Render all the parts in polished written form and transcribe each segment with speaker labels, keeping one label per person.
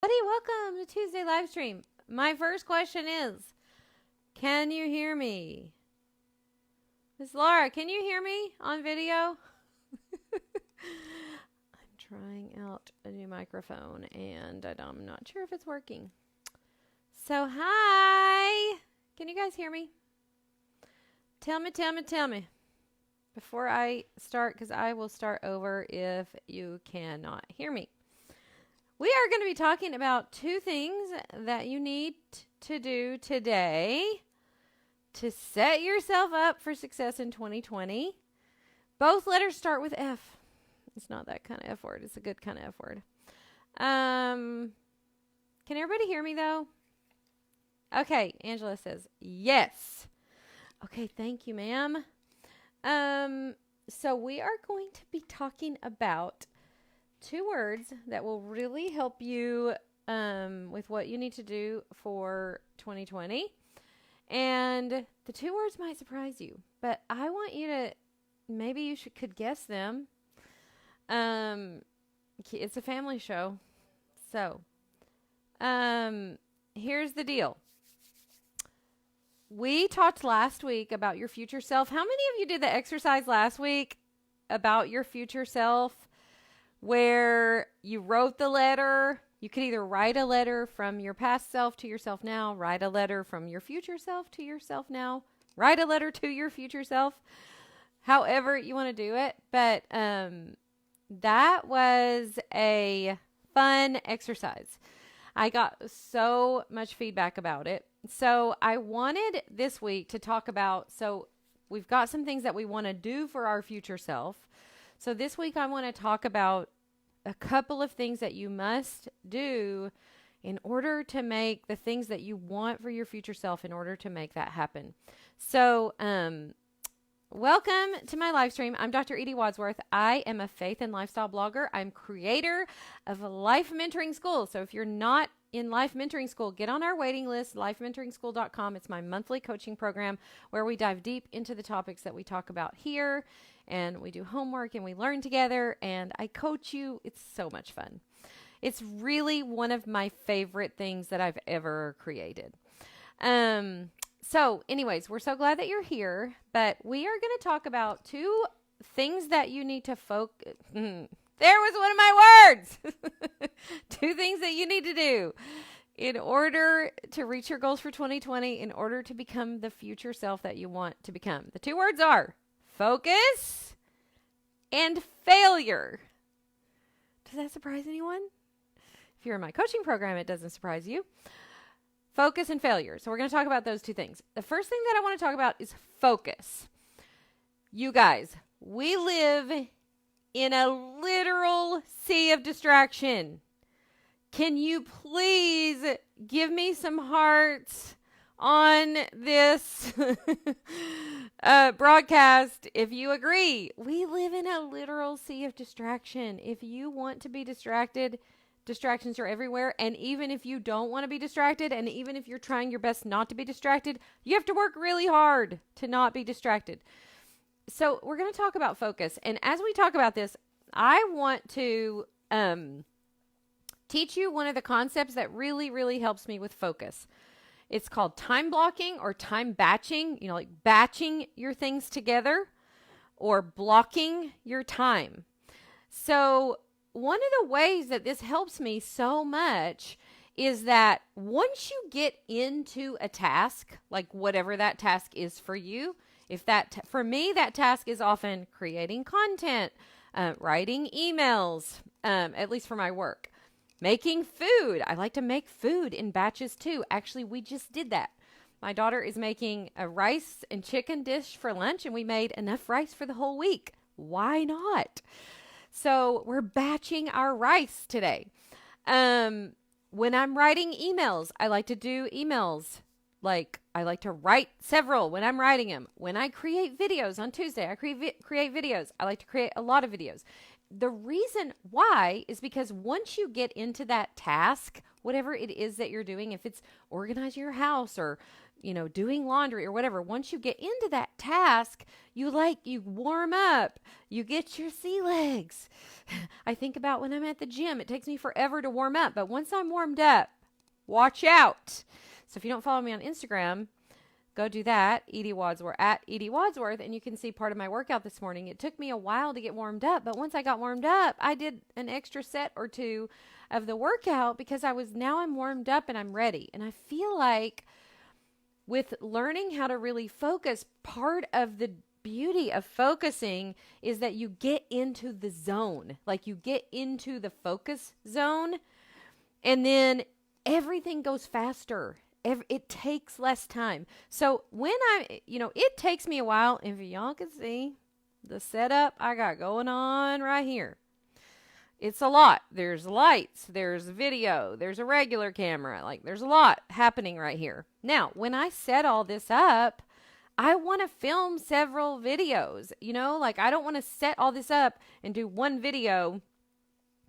Speaker 1: Buddy, welcome to Tuesday live stream. My first question is, can you hear me? Miss Laura, can you hear me on video? I'm trying out a new microphone and I'm not sure if it's working. So, hi. Can you guys hear me? Tell me. Before I start, because I will start over if you cannot hear me. We are going to be talking about two things that you need to do today to set yourself up for success in 2020. Both letters start with F. It's not that kind of F word. It's a good kind of F word. Can everybody hear me, though? Okay, Angela says yes. Okay, thank you, ma'am. So we are going to be talking about two words that will really help you with what you need to do for 2020. And the two words might surprise you, but I want you to, maybe you could guess them. It's a family show. So, here's the deal. We talked last week about your future self. How many of you did the exercise last week about your future self, where you wrote the letter? You could either write a letter from your past self to yourself now, write a letter from your future self to yourself now, write a letter to your future self, however you want to do it. But that was a fun exercise. I got so much feedback about it. So I wanted this week to talk about, so we've got some things that we want to do for our future self. So this week I want to talk about a couple of things that you must do in order to make the things that you want for your future self, in order to make that happen. So, welcome to my live stream. I'm Dr. Edie Wadsworth. I am a faith and lifestyle blogger. I'm creator of a Life Mentoring School. So if you're not in Life Mentoring School, get on our waiting list, lifementoringschool.com. It's my monthly coaching program where we dive deep into the topics that we talk about here, and we do homework and we learn together, and I coach you. It's so much fun. It's really one of my favorite things that I've ever created. So anyways, we're so glad that you're here, but we are going to talk about two things that you need to focus. There was one of my words. Two things that you need to do in order to reach your goals for 2020, in order to become the future self that you want to become. The two words are focus and failure. Does that surprise anyone? If you're in my coaching program, it doesn't surprise you. Focus and failure. So we're going to talk about those two things. The first thing that I want to talk about is focus. You guys, we live in a literal sea of distraction. Can you please give me some hearts on this broadcast if you agree? We live in a literal sea of distraction. If you want to be distracted, distractions are everywhere. And even if you don't want to be distracted, and even if you're trying your best not to be distracted, you have to work really hard to not be distracted. So we're going to talk about focus. And as we talk about this, I want to teach you one of the concepts that really, really helps me with focus. It's called time blocking or time batching, like batching your things together or blocking your time. So one of the ways that this helps me so much is that once you get into a task, like whatever that task is for you, if that, for me, that task is often creating content, writing emails, at least for my work, making food. I like to make food in batches too. Actually, we just did that. My daughter is making a rice and chicken dish for lunch, and we made enough rice for the whole week. Why not? So we're batching our rice today. When I'm writing emails, I like to do emails. Like, I like to write several when I'm writing them. When I create videos on Tuesday, I create videos. I like to create a lot of videos. The reason why is because once you get into that task, whatever it is that you're doing, if it's organize your house or doing laundry or whatever, once you get into that task, you warm up, you get your sea legs. I think about when I'm at the gym, it takes me forever to warm up, but once I'm warmed up, watch out. So if you don't follow me on Instagram, go do that, Edie Wadsworth, at Edie Wadsworth, and you can see part of my workout this morning. It took me a while to get warmed up, but once I got warmed up, I did an extra set or two of the workout because I'm warmed up and I'm ready. And I feel like with learning how to really focus, part of the beauty of focusing is that you get into the zone, like you get into the focus zone, and then everything goes faster. It takes less time. So when it takes me a while, if y'all can see the setup I got going on right here. It's a lot. There's lights, there's video, there's a regular camera. Like there's a lot happening right here. Now, when I set all this up, I want to film several videos, I don't want to set all this up and do one video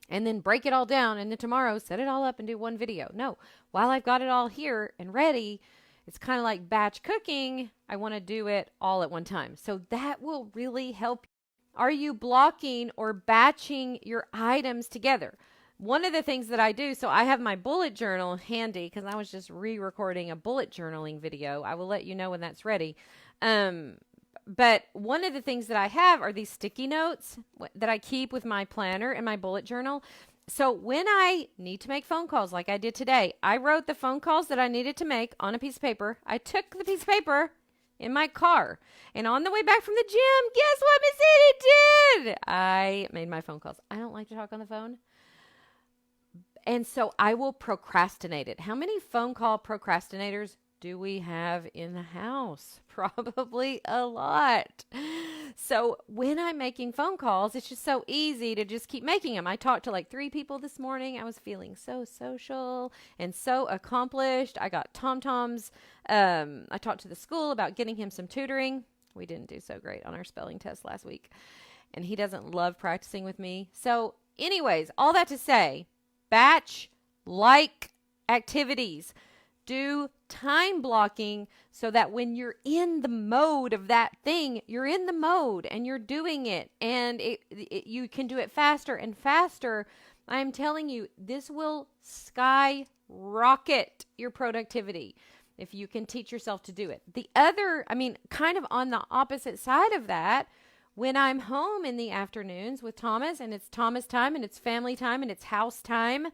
Speaker 1: and then break it all down and then tomorrow set it all up and do one video. No, while I've got it all here and ready, it's kind of like batch cooking. I want to do it all at one time. So that will really help. Are you blocking or batching your items together? One of the things that I do, so I have my bullet journal handy because I was just re-recording a bullet journaling video. I will let you know when that's ready. But one of the things that I have are these sticky notes that I keep with my planner and my bullet journal. So when I need to make phone calls like I did today, I wrote the phone calls that I needed to make on a piece of paper. I took the piece of paper in my car. And on the way back from the gym, guess what Miss Edie did? I made my phone calls. I don't like to talk on the phone. And so I will procrastinate it. How many phone call procrastinators do we have in the house? Probably a lot. So when I'm making phone calls, it's just so easy to just keep making them. I talked to like 3 people this morning. I was feeling so social and so accomplished. I got Tom-Tom's. I talked to the school about getting him some tutoring. We didn't do so great on our spelling test last week. And he doesn't love practicing with me. So anyways, all that to say, batch like activities. Do time blocking so that when you're in the mode of that thing, you're in the mode and you're doing it, and you can do it faster and faster. I'm telling you, this will skyrocket your productivity if you can teach yourself to do it. The other, kind of on the opposite side of that, when I'm home in the afternoons with Thomas and it's Thomas time and it's family time and it's house time,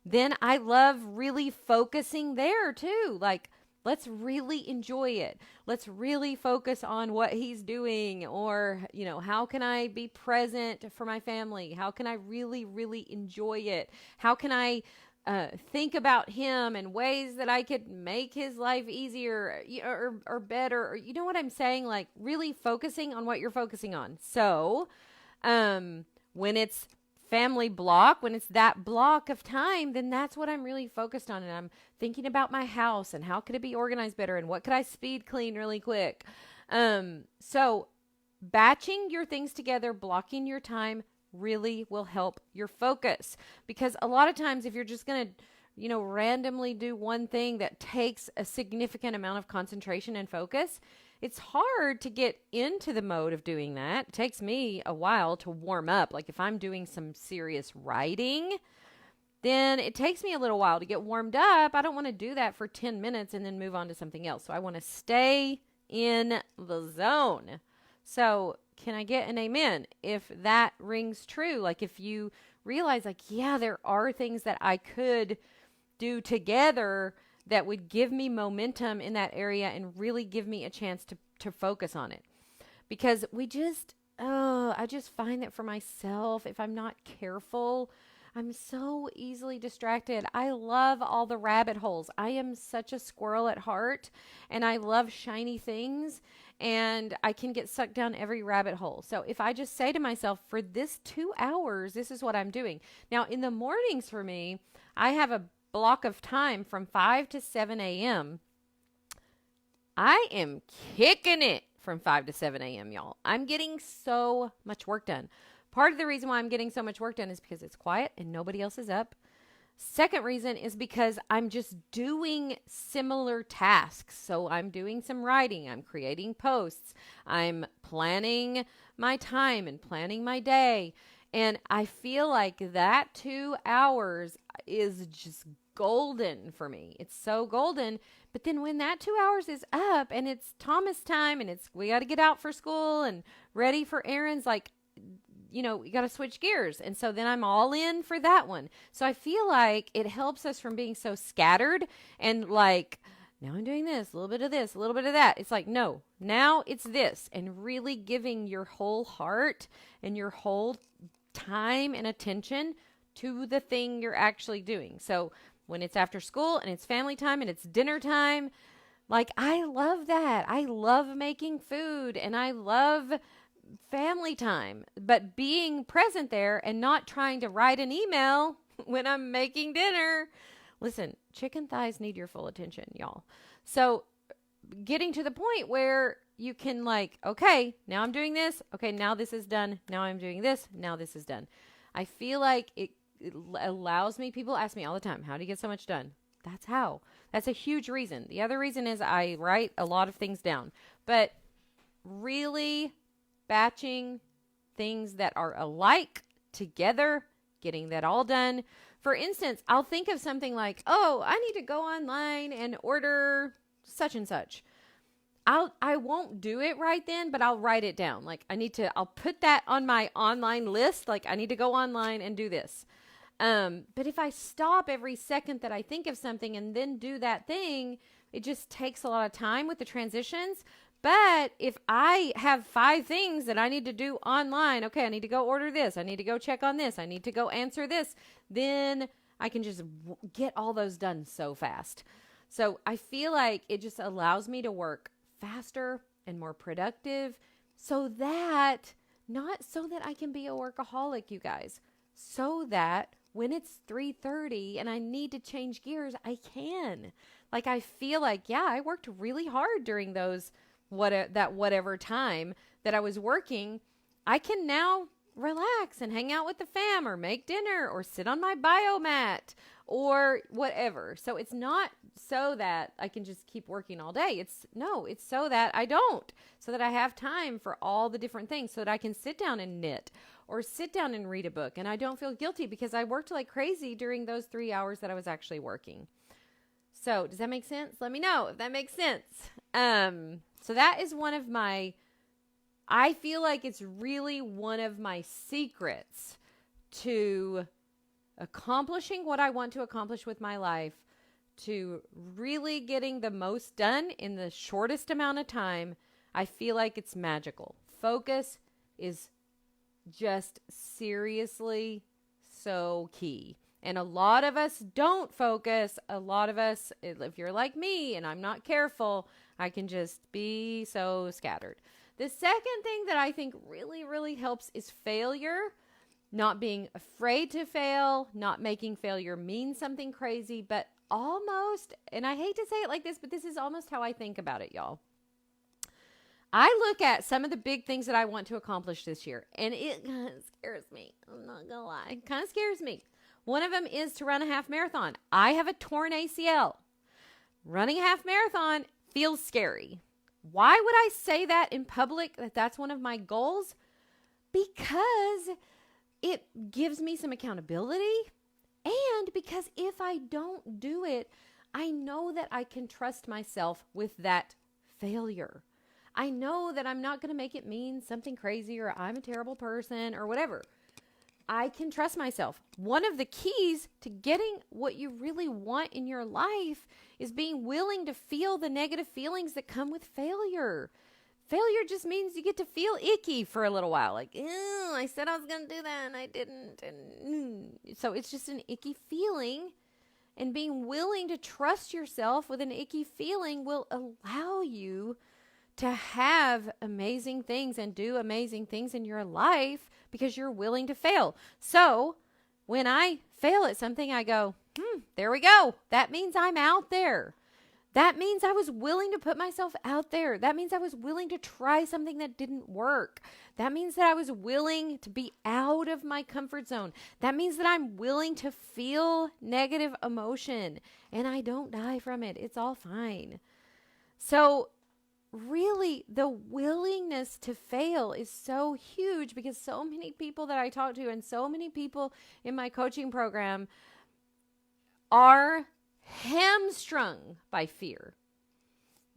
Speaker 1: then I love really focusing there too. Like, let's really enjoy it. Let's really focus on what he's doing, or, how can I be present for my family? How can I really, really enjoy it? How can I think about him and ways that I could make his life easier or better? Or, you know what I'm saying? Like, really focusing on what you're focusing on. So, when it's family block, when it's that block of time, then that's what I'm really focused on. And I'm thinking about my house and how could it be organized better and what could I speed clean really quick. So batching your things together, blocking your time really will help your focus, because a lot of times if you're just going to, randomly do one thing that takes a significant amount of concentration and focus, it's hard to get into the mode of doing that. It takes me a while to warm up. Like if I'm doing some serious writing, then it takes me a little while to get warmed up. I don't want to do that for 10 minutes and then move on to something else. So I want to stay in the zone. So can I get an amen if that rings true? Like if you realize there are things that I could do together that would give me momentum in that area and really give me a chance to focus on it. Because I just find that for myself, if I'm not careful, I'm so easily distracted. I love all the rabbit holes. I am such a squirrel at heart, and I love shiny things, and I can get sucked down every rabbit hole. So if I just say to myself, for this 2 hours, this is what I'm doing. Now, in the mornings for me, I have a block of time from 5 to 7 a.m. I am kicking it from 5 to 7 a.m., y'all. I'm getting so much work done. Part of the reason why I'm getting so much work done is because it's quiet and nobody else is up. Second reason is because I'm just doing similar tasks. So I'm doing some writing, I'm creating posts, I'm planning my time and planning my day. And I feel like that 2 hours is just golden for me. It's so golden. But then when that 2 hours is up and it's Thomas time and we got to get out for school and ready for errands, like, you got to switch gears. And so then I'm all in for that one. So I feel like it helps us from being so scattered and like, now I'm doing this, a little bit of this, a little bit of that. It's like, no, now it's this, and really giving your whole heart and your whole time and attention to the thing you're actually doing. So when it's after school and it's family time and it's dinner time, like, I love that. I love making food and I love family time, but being present there and not trying to write an email when I'm making dinner. Listen, chicken thighs need your full attention, y'all. So getting to the point where you can like, okay, now I'm doing this. Okay, now this is done. Now I'm doing this. Now this is done. I feel like it allows me, people ask me all the time, how do you get so much done? That's how. That's a huge reason. The other reason is I write a lot of things down, but really batching things that are alike together, getting that all done. For instance, I'll think of something like, oh, I need to go online and order such and such. I won't do it right then, but I'll write it down. Like I'll put that on my online list. Like I need to go online and do this. But if I stop every second that I think of something and then do that thing, it just takes a lot of time with the transitions. But if I have 5 things that I need to do online, okay, I need to go order this, I need to go check on this, I need to go answer this, then I can just get all those done so fast. So I feel like it just allows me to work faster and more productive not so that I can be a workaholic, you guys, so that when it's 3:30 and I need to change gears, I can. Like I feel like, yeah, I worked really hard during whatever time that I was working. I can now relax and hang out with the fam or make dinner or sit on my biomat or whatever. So it's not so that I can just keep working all day. It's so that I don't, so that I have time for all the different things, so that I can sit down and knit or sit down and read a book. And I don't feel guilty because I worked like crazy during those 3 hours that I was actually working. So does that make sense? Let me know if that makes sense. So that is I feel like it's really one of my secrets to accomplishing what I want to accomplish with my life, to really getting the most done in the shortest amount of time. I feel like it's magical. Focus is just seriously so key. And a lot of us don't focus. A lot of us, if you're like me and I'm not careful, I can just be so scattered. The second thing that I think really, really helps is failure. Not being afraid to fail, not making failure mean something crazy, but almost, and I hate to say it like this, but this is almost how I think about it, y'all. I look at some of the big things that I want to accomplish this year, and it kind of scares me. I'm not gonna lie. It kind of scares me. One of them is to run a half marathon. I have a torn ACL. Running a half marathon feels scary. Why would I say that in public, that that's one of my goals? Because it gives me some accountability, and because if I don't do it, I know that I can trust myself with that failure. I know that I'm not going to make it mean something crazy or I'm a terrible person or whatever. I can trust myself. One of the keys to getting what you really want in your life is being willing to feel the negative feelings that come with failure. Failure just means you get to feel icky for a little while. Like, I said I was going to do that and I didn't. So it's just an icky feeling. And being willing to trust yourself with an icky feeling will allow you to have amazing things and do amazing things in your life because you're willing to fail. So when I fail at something, I go, there we go. That means I'm out there. That means I was willing to put myself out there. That means I was willing to try something that didn't work. That means that I was willing to be out of my comfort zone. That means that I'm willing to feel negative emotion and I don't die from it. It's all fine. So, really, the willingness to fail is so huge because so many people that I talk to and so many people in my coaching program are hamstrung by fear.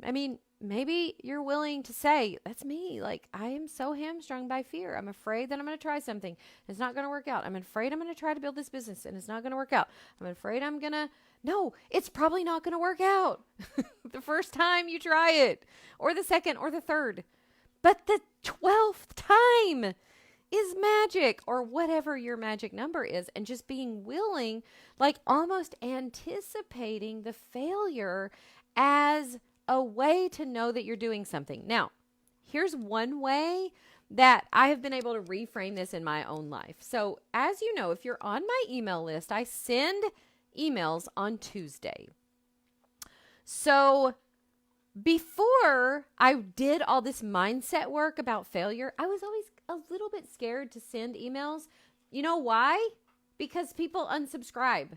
Speaker 1: I mean, maybe you're willing to say, that's me. Like, I am so hamstrung by fear. I'm afraid that I'm going to try something. It's not going to work out. I'm afraid I'm going to try to build this business and it's not going to work out. I'm afraid no, it's probably not going to work out the first time you try it, or the second or the third. But the 12th time is magic, or whatever your magic number is, and just being willing, like almost anticipating the failure as a way to know that you're doing something. Now, here's one way that I have been able to reframe this in my own life. So, as you know, if you're on my email list, I send emails on Tuesday. So, before I did all this mindset work about failure, I was always a little bit scared to send emails. You know why? Because people unsubscribe.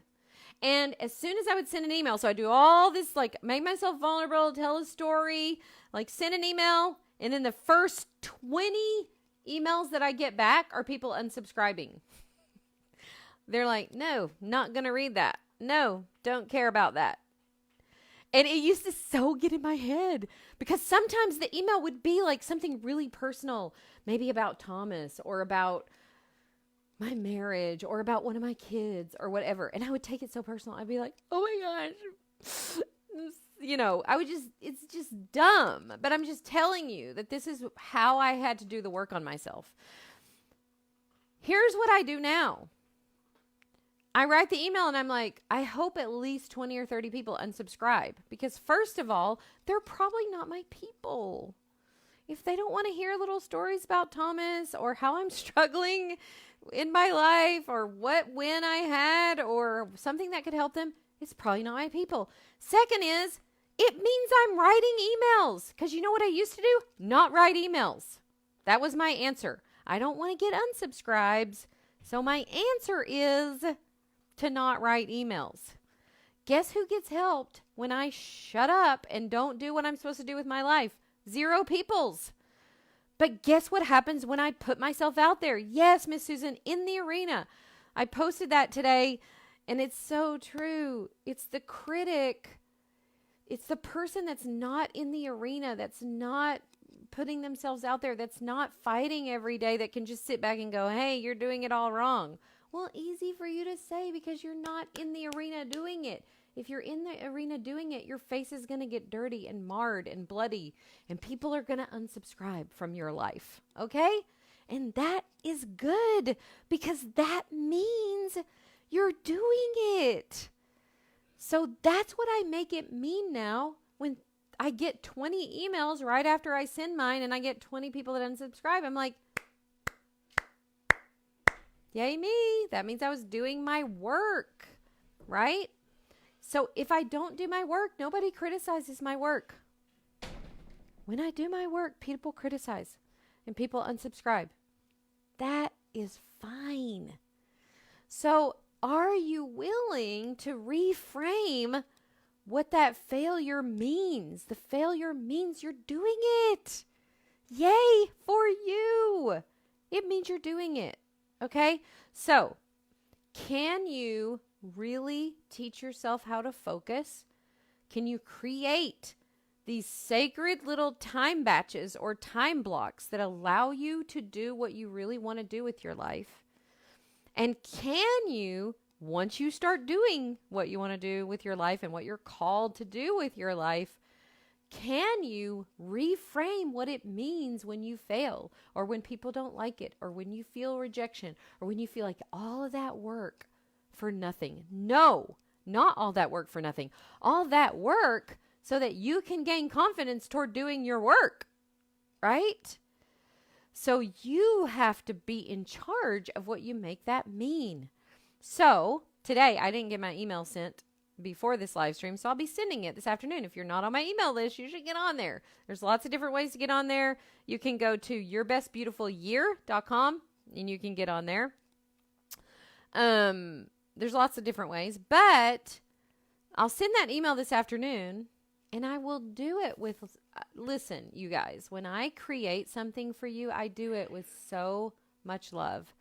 Speaker 1: And as soon as I would send an email, so I do all this, like make myself vulnerable, tell a story, like send an email, and then the first 20 emails that I get back are people unsubscribing. They're like, no, not going to read that. No, don't care about that. And it used to so get in my head because sometimes the email would be like something really personal, maybe about Thomas or about my marriage or about one of my kids or whatever. And I would take it so personal. I'd be like, oh my gosh, it's just dumb. But I'm just telling you that this is how I had to do the work on myself. Here's what I do now. I write the email and I'm like, I hope at least 20 or 30 people unsubscribe because first of all, they're probably not my people. If they don't want to hear little stories about Thomas or how I'm struggling in my life or what win I had or something that could help them, it's probably not my people. Second is, it means I'm writing emails because you know what I used to do? Not write emails. That was my answer. I don't want to get unsubscribes. So my answer is to not write emails. Guess who gets helped when I shut up and don't do what I'm supposed to do with my life? 0 peoples. But guess what happens when I put myself out there? Yes, Miss Susan, in the arena. I posted that today, and it's so true. It's the critic. It's the person that's not in the arena, that's not putting themselves out there, that's not fighting every day, that can just sit back and go, hey, you're doing it all wrong. Well, easy for you to say because you're not in the arena doing it. If you're in the arena doing it, your face is going to get dirty and marred and bloody, and people are going to unsubscribe from your life, okay? And that is good because that means you're doing it. So that's what I make it mean now when I get 20 emails right after I send mine and I get 20 people that unsubscribe. I'm like, yay me. That means I was doing my work, right? So if I don't do my work, nobody criticizes my work. When I do my work, people criticize and people unsubscribe. That is fine. So are you willing to reframe what that failure means? The failure means you're doing it. Yay for you. It means you're doing it. Okay, so can you really teach yourself how to focus? Can you create these sacred little time batches or time blocks that allow you to do what you really want to do with your life? And can you, once you start doing what you want to do with your life and what you're called to do with your life, can you reframe what it means when you fail or when people don't like it or when you feel rejection or when you feel like all of that work for nothing? No, not all that work for nothing. All that work so that you can gain confidence toward doing your work, right? So you have to be in charge of what you make that mean. So today I didn't get my email sent before this live stream, so I'll be sending it this afternoon. If you're not on my email list, you should get on there. There's lots of different ways to get on there. You can go to yourbestbeautifulyear.com and you can get on there. There's lots of different ways, but I'll send that email this afternoon, and I will do it with, listen, you guys, when I create something for you, I do it with so much love.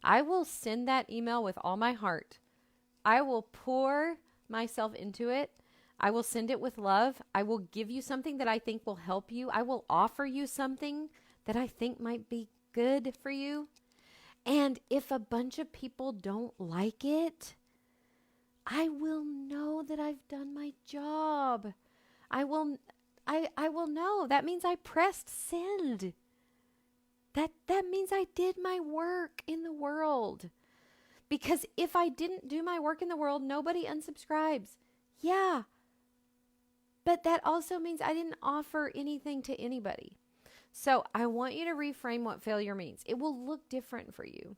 Speaker 1: I will send that email with all my heart. I will pour myself into it. I will send it with love. I will give you something that I think will help you. I will offer you something that I think might be good for you. And if a bunch of people don't like it, I will know that I've done my job. I will know. That means I pressed send. That means I did my work in the world. Because if I didn't do my work in the world, nobody unsubscribes. Yeah. But that also means I didn't offer anything to anybody. So I want you to reframe what failure means. It will look different for you.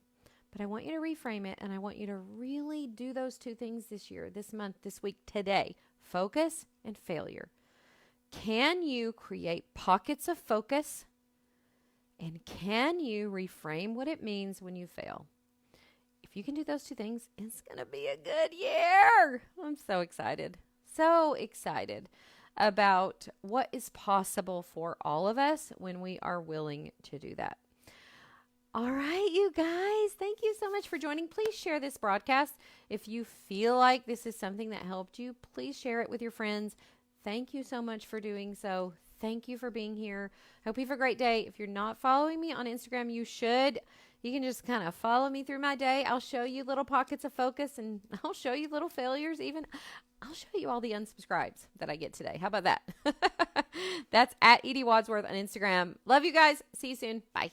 Speaker 1: But I want you to reframe it, and I want you to really do those two things this year, this month, this week, today. Focus and failure. Can you create pockets of focus? And can you reframe what it means when you fail? If you can do those two things, it's going to be a good year. I'm so excited. So excited about what is possible for all of us when we are willing to do that. All right, you guys, thank you so much for joining. Please share this broadcast. If you feel like this is something that helped you, please share it with your friends. Thank you so much for doing so. Thank you for being here. Hope you have a great day. If you're not following me on Instagram, you should. You can just kind of follow me through my day. I'll show you little pockets of focus, and I'll show you little failures even. I'll show you all the unsubscribes that I get today. How about that? That's at Edie Wadsworth on Instagram. Love you guys. See you soon. Bye.